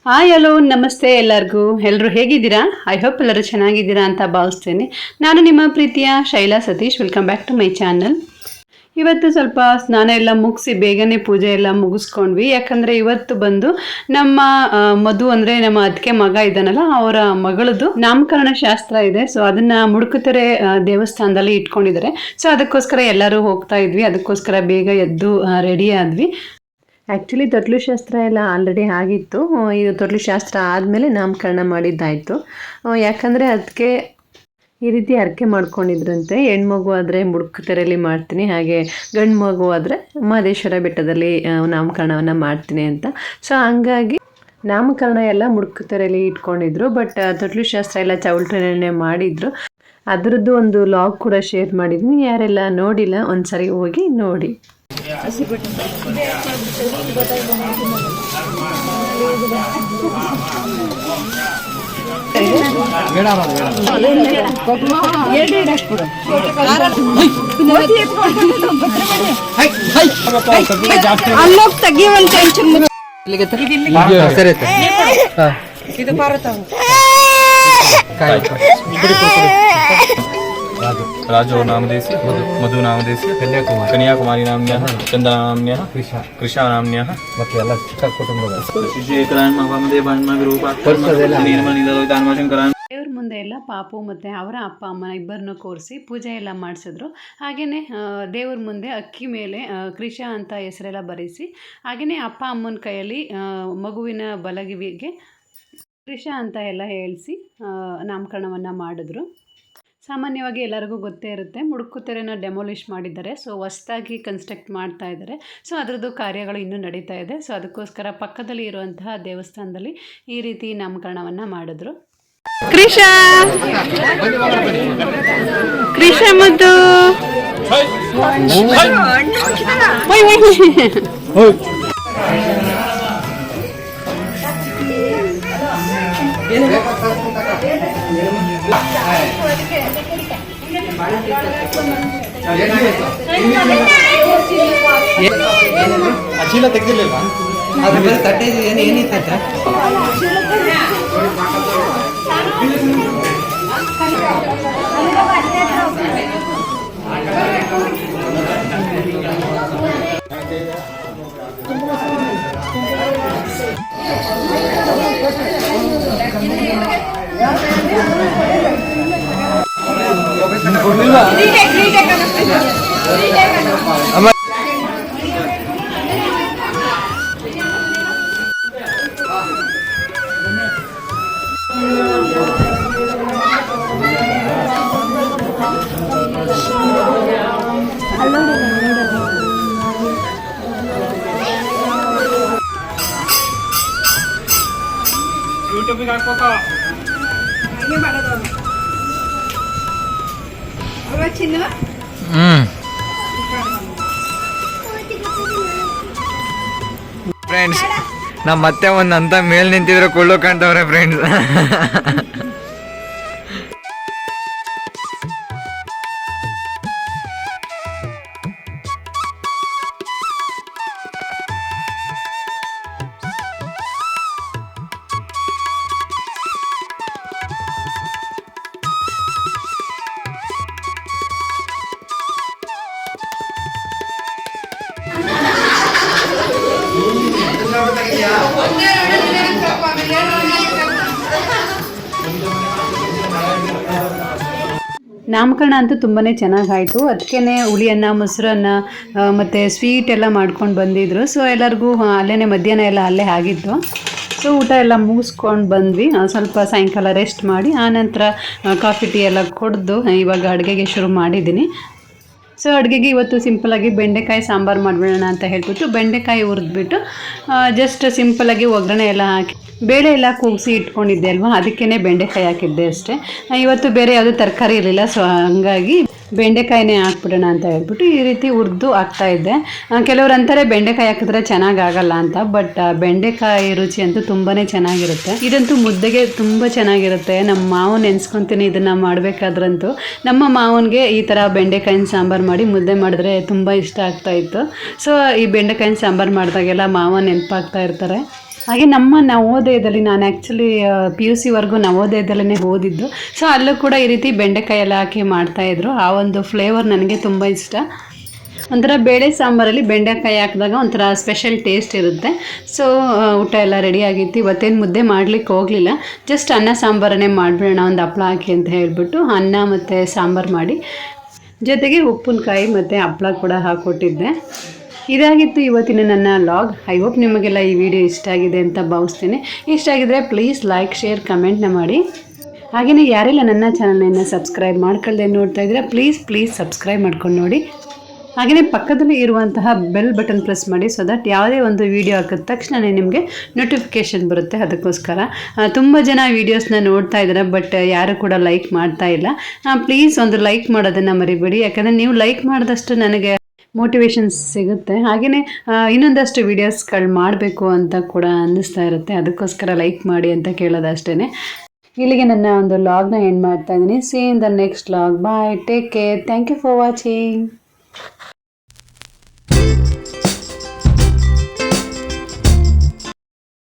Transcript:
Hi hello ನಮಸ್ತೆ ಎಲ್ಲರೂ ಹೇಗಿದ್ದೀರಾ? ಐ ಹೋಪ್ ಎಲ್ಲರೂ ಚೆನ್ನಾಗಿದ್ದೀರಾ ಅಂತ ಭಾವಿಸ್ತೇನೆ. ನಾನು ನಿಮ್ಮ ಪ್ರೀತಿಯ Shaila Satish. Welcome back to my channel. ಇವತ್ತು ಸ್ವಲ್ಪ ಸ್ನಾನ ಎಲ್ಲ ಮುಗಿಸಿ ಬೇಗನೆ ಪೂಜೆ ಎಲ್ಲ ಮುಗಿಸ್ಕೊಂಡ್ವಿ. ಯಾಕಂದರೆ ಇವತ್ತು ಬಂದು ನಮ್ಮ ಮಧು ಅಂದರೆ ನಮ್ಮ ಅದಕ್ಕೆ ಮಗ ಇದ್ದಾನಲ್ಲ, ಅವರ ಮಗಳದು ನಾಮಕರಣ ಶಾಸ್ತ್ರ ಇದೆ. ಸೊ ಅದನ್ನು ಮುಡುಕುತೆರೆ ದೇವಸ್ಥಾನದಲ್ಲಿ ಇಟ್ಕೊಂಡಿದ್ದಾರೆ. ಸೊ ಅದಕ್ಕೋಸ್ಕರ ಎಲ್ಲರೂ ಹೋಗ್ತಾ ಇದ್ವಿ. ಅದಕ್ಕೋಸ್ಕರ ಬೇಗ ಎದ್ದು ರೆಡಿ ಆದ್ವಿ. ಆ್ಯಕ್ಚುಲಿ ತೊಟ್ಲು ಶಾಸ್ತ್ರ ಎಲ್ಲ ಆಲ್ರೆಡಿ ಆಗಿತ್ತು. ಇದು ತೊಟ್ಲು ಶಾಸ್ತ್ರ ಆದಮೇಲೆ ನಾಮಕರಣ ಮಾಡಿದ್ದಾಯಿತು. ಯಾಕಂದರೆ ಅದಕ್ಕೆ ಈ ರೀತಿ ಹರಕೆ ಮಾಡ್ಕೊಂಡಿದ್ರಂತೆ. ಹೆಣ್ಮಗು ಆದರೆ ಮುಡುಕುತೆರೆಯಲ್ಲಿ ಮಾಡ್ತೀನಿ, ಹಾಗೆ ಗಂಡು ಮಗು ಆದರೆ ಮಹದೇಶ್ವರ ಬೆಟ್ಟದಲ್ಲಿ ನಾಮಕರಣವನ್ನು ಮಾಡ್ತೀನಿ ಅಂತ. ಸೊ ಹಂಗಾಗಿ ನಾಮಕರಣ ಎಲ್ಲ ಮುಡುಕುತೆರೆಯಲ್ಲಿ ಇಟ್ಕೊಂಡಿದ್ರು. ಬಟ್ ತೊಟ್ಲು ಶಾಸ್ತ್ರ ಎಲ್ಲ ಚೌಲ್ಟ್ರಿನೇ ಮಾಡಿದರು. ಅದರದ್ದು ಒಂದು ಲಾಗ್ ಕೂಡ ಶೇರ್ ಮಾಡಿದ್ದೀನಿ. ಯಾರೆಲ್ಲ ನೋಡಿಲ್ಲ ಒಂದ್ಸರಿ ಹೋಗಿ ನೋಡಿ. ಅಲ್ಲೋಗ್ ತೆಗಿಯುವಂತ राजो नामदेस्य मधु नामदेस्य कन्याकुमारी नाम्न्यः चंदना नाम्न्यः कृषा नाम्न्यः ದೇವ್ರ ಮುಂದೆ ಎಲ್ಲ ಪಾಪು ಮತ್ತು ಅವರ ಅಪ್ಪ ಅಮ್ಮನ ಇಬ್ಬರನ್ನು ಕೂರಿಸಿ ಪೂಜೆ ಎಲ್ಲ ಮಾಡಿಸಿದ್ರು. ಹಾಗೆಯೇ ದೇವ್ರ ಮುಂದೆ ಅಕ್ಕಿ ಮೇಲೆ ಕೃಷಾ ಅಂತ ಹೆಸರೆಲ್ಲ ಬರೆಸಿ, ಹಾಗೆಯೇ ಅಪ್ಪ ಅಮ್ಮನ ಕೈಯಲ್ಲಿ ಮಗುವಿನ ಬಲಗಿವಿಗೆ ಕೃಷಾ ಅಂತ ಎಲ್ಲ ಹೇಳಿಸಿ ನಾಮಕರಣವನ್ನು ಮಾಡಿದ್ರು. ಸಾಮಾನ್ಯವಾಗಿ ಎಲ್ಲರಿಗೂ ಗೊತ್ತೇ ಇರುತ್ತೆ, ಮುಡುಕುತೆರೆನ ಡೆಮೊಲಿಷ್ ಮಾಡಿದ್ದಾರೆ. ಸೊ ಹೊಸದಾಗಿ ಕನ್ಸ್ಟ್ರಕ್ಟ್ ಮಾಡ್ತಾ ಇದ್ದಾರೆ. ಸೊ ಅದರದ್ದು ಕಾರ್ಯಗಳು ಇನ್ನೂ ನಡೀತಾ ಇದೆ. ಸೊ ಅದಕ್ಕೋಸ್ಕರ ಪಕ್ಕದಲ್ಲಿ ಇರುವಂತಹ ದೇವಸ್ಥಾನದಲ್ಲಿ ಈ ರೀತಿ ನಾಮಕರಣವನ್ನು ಮಾಡಿದ್ರು. ಕೃಷಾ ಮತ್ತು ಚೀಲ ತೆಗೆದಿರ್ಲಿಲ್ವಾ? ತಟ್ಟೆ ಏನಿತ್ತ? ಯೂಟ್ಯೂಬಿಗೆ ಹಾಕ್ಬೇಕ ಫ್ರೆಂಡ್ಸ್. ನಮ್ಮ ಮತ್ತೆ ಒಂದಂತ ಮೇಲ್ ನಿಂತಿದ್ರೆ ಕೊಳ್ಳೋ ಕಾಣ್ತವ್ರೆ ಫ್ರೆಂಡ್ಸ್. ನಾಮಕರಣ ಅಂತೂ ತುಂಬಾ ಚೆನ್ನಾಗಾಯಿತು. ಅದಕ್ಕೇ ಹುಳಿಯನ್ನ, ಮೊಸರನ್ನ ಮತ್ತು ಸ್ವೀಟ್ ಎಲ್ಲ ಮಾಡ್ಕೊಂಡು ಬಂದಿದ್ರು. ಸೊ ಎಲ್ಲರಿಗೂ ಅಲ್ಲೇ ಮಧ್ಯಾಹ್ನ ಎಲ್ಲ ಅಲ್ಲೇ ಆಗಿತ್ತು. ಸೊ ಊಟ ಎಲ್ಲ ಮುಗಿಸ್ಕೊಂಡು ಬಂದ್ವಿ. ಸ್ವಲ್ಪ ಸಾಯಂಕಾಲ ರೆಸ್ಟ್ ಮಾಡಿ ಆನಂತರ ಕಾಫಿ ಟೀ ಎಲ್ಲ ಕುಡಿದು ಇವಾಗ ಅಡುಗೆಗೆ ಶುರು ಮಾಡಿದ್ದೀನಿ. ಸೊ ಅಡುಗೆಗೆ ಇವತ್ತು ಸಿಂಪಲಾಗಿ ಬೆಂಡೆಕಾಯಿ ಸಾಂಬಾರು ಮಾಡಿಬಿಡೋಣ ಅಂತ ಹೇಳ್ಬಿಟ್ಟು ಬೆಂಡೆಕಾಯಿ ಹುರಿದ್ಬಿಟ್ಟು ಜಸ್ಟ್ ಸಿಂಪಲಾಗಿ ಒಗ್ಗರಣೆ ಎಲ್ಲ ಹಾಕಿ ಬೇಳೆ ಎಲ್ಲ ಕೂಗಿಸಿ ಇಟ್ಕೊಂಡಿದ್ದೆ ಅಲ್ವಾ, ಅದಕ್ಕೇ ಬೆಂಡೆಕಾಯಿ ಹಾಕಿದ್ದೆ ಅಷ್ಟೇ. ಇವತ್ತು ಬೇರೆ ಯಾವುದೂ ತರಕಾರಿ ಇರಲಿಲ್ಲ. ಸೊ ಹಂಗಾಗಿ ಬೆಂಡೆಕಾಯಿನೇ ಹಾಕ್ಬಿಡೋಣ ಅಂತ ಹೇಳ್ಬಿಟ್ಟು ಈ ರೀತಿ ಹುರಿದು ಹಾಕ್ತಾಯಿದ್ದೆ. ಕೆಲವ್ರು ಅಂತಾರೆ ಬೆಂಡೆಕಾಯಿ ಹಾಕಿದ್ರೆ ಚೆನ್ನಾಗಾಗಲ್ಲ ಅಂತ, ಬಟ್ ಬೆಂಡೆಕಾಯಿ ರುಚಿ ಅಂತೂ ತುಂಬಾ ಚೆನ್ನಾಗಿರುತ್ತೆ. ಇದಂತೂ ಮುದ್ದೆಗೆ ತುಂಬ ಚೆನ್ನಾಗಿರುತ್ತೆ. ನಮ್ಮ ಮಾವನ ನೆನೆಸ್ಕೊತೀನಿ ಇದನ್ನು ಮಾಡಬೇಕಾದ್ರಂತೂ. ನಮ್ಮ ಮಾವನಿಗೆ ಈ ಥರ ಬೆಂಡೆಕಾಯಿನ ಸಾಂಬಾರು ಮಾಡಿ ಮುದ್ದೆ ಮಾಡಿದ್ರೆ ತುಂಬ ಇಷ್ಟ ಆಗ್ತಾಯಿತ್ತು. ಸೊ ಈ ಬೆಂಡೆಕಾಯಿನ ಸಾಂಬಾರು ಮಾಡಿದಾಗೆಲ್ಲ ಮಾವ ನೆನಪಾಗ್ತಾ ಇರ್ತಾರೆ. ಹಾಗೆ ನಮ್ಮ ನವೋದಯದಲ್ಲಿ ನಾನು ಆ್ಯಕ್ಚುಲಿ PUC ನವೋದಯದಲ್ಲೇ ಓದಿದ್ದು. ಸೊ ಅಲ್ಲೂ ಕೂಡ ಈ ರೀತಿ ಬೆಂಡೆಕಾಯಿ ಎಲ್ಲ ಹಾಕಿ ಮಾಡ್ತಾಯಿದ್ರು. ಆ ಒಂದು ಫ್ಲೇವರ್ ನನಗೆ ತುಂಬ ಇಷ್ಟ. ಒಂಥರ ಬೇಳೆ ಸಾಂಬಾರಲ್ಲಿ ಬೆಂಡೆಕಾಯಿ ಹಾಕಿದಾಗ ಒಂಥರ ಸ್ಪೆಷಲ್ ಟೇಸ್ಟ್ ಇರುತ್ತೆ. ಸೊ ಊಟ ಎಲ್ಲ ರೆಡಿ ಆಗಿತ್ತು. ಇವತ್ತೇನು ಮುದ್ದೆ ಮಾಡಲಿಕ್ಕೆ ಹೋಗಲಿಲ್ಲ, ಜಸ್ಟ್ ಅನ್ನ ಸಾಂಬಾರನ್ನೇ ಮಾಡಿಬಿಡೋಣ ಒಂದು ಹಪ್ಪಳ ಹಾಕಿ ಅಂತ ಹೇಳಿಬಿಟ್ಟು ಅನ್ನ ಮತ್ತು ಸಾಂಬಾರು ಮಾಡಿ ಜೊತೆಗೆ ಉಪ್ಪಿನಕಾಯಿ ಮತ್ತು ಹಪ್ಪಳ ಕೂಡ ಹಾಕ್ಕೊಟ್ಟಿದ್ದೆ. ಇದಾಗಿತ್ತು ಇವತ್ತಿನ ನನ್ನ ಲಾಗ್. ಐ ಹೋಪ್ ನಿಮಗೆಲ್ಲ ಈ ವಿಡಿಯೋ ಇಷ್ಟ ಆಗಿದೆ ಅಂತ ಭಾವಿಸ್ತೀನಿ. ಇಷ್ಟ ಆಗಿದ್ರೆ ಪ್ಲೀಸ್ ಲೈಕ್, ಶೇರ್, ಕಮೆಂಟ್ನ ಮಾಡಿ. ಹಾಗೆಯೇ ಯಾರೆಲ್ಲ ನನ್ನ ಚಾನಲ್ನ ಸಬ್ಸ್ಕ್ರೈಬ್ ಮಾಡ್ಕೊಳ್ಳದೆ ನೋಡ್ತಾ ಇದ್ದೀರಾ ಪ್ಲೀಸ್ ಸಬ್ಸ್ಕ್ರೈಬ್ ಮಾಡ್ಕೊಂಡು ನೋಡಿ. ಹಾಗೆಯೇ ಪಕ್ಕದಲ್ಲಿ ಇರುವಂತಹ ಬೆಲ್ ಬಟನ್ ಪ್ರೆಸ್ ಮಾಡಿ, ಸೊ ದಟ್ ಯಾವುದೇ ಒಂದು ವೀಡಿಯೋ ಹಾಕಿದ ತಕ್ಷಣವೇ ನಿಮಗೆ ನೋಟಿಫಿಕೇಷನ್ ಬರುತ್ತೆ. ಅದಕ್ಕೋಸ್ಕರ ತುಂಬ ಜನ ವೀಡಿಯೋಸ್ನ ನೋಡ್ತಾ ಇದ್ದಾರೆ, ಬಟ್ ಯಾರು ಕೂಡ ಲೈಕ್ ಮಾಡ್ತಾ ಇಲ್ಲ. ಪ್ಲೀಸ್ ಒಂದು ಲೈಕ್ ಮಾಡೋದನ್ನು ಮರಿಬೇಡಿ, ಯಾಕಂದರೆ ನೀವು ಲೈಕ್ ಮಾಡಿದಷ್ಟು ನನಗೆ ಮೋಟಿವೇಶನ್ಸ್ ಸಿಗುತ್ತೆ. ಹಾಗೆಯೇ ಇನ್ನೊಂದಷ್ಟು ವೀಡಿಯೋಸ್ಗಳು ಮಾಡಬೇಕು ಅಂತ ಕೂಡ ಅನ್ನಿಸ್ತಾ ಇರುತ್ತೆ. ಅದಕ್ಕೋಸ್ಕರ ಲೈಕ್ ಮಾಡಿ ಅಂತ ಕೇಳೋದಷ್ಟೇ. ಇಲ್ಲಿಗೆ ನನ್ನ ಒಂದು ಲಾಗ್ನ ಎಂಡ್ ಮಾಡ್ತಾ ಇದ್ದೀನಿ. See in the next vlog. Bye, take care, thank you for watching.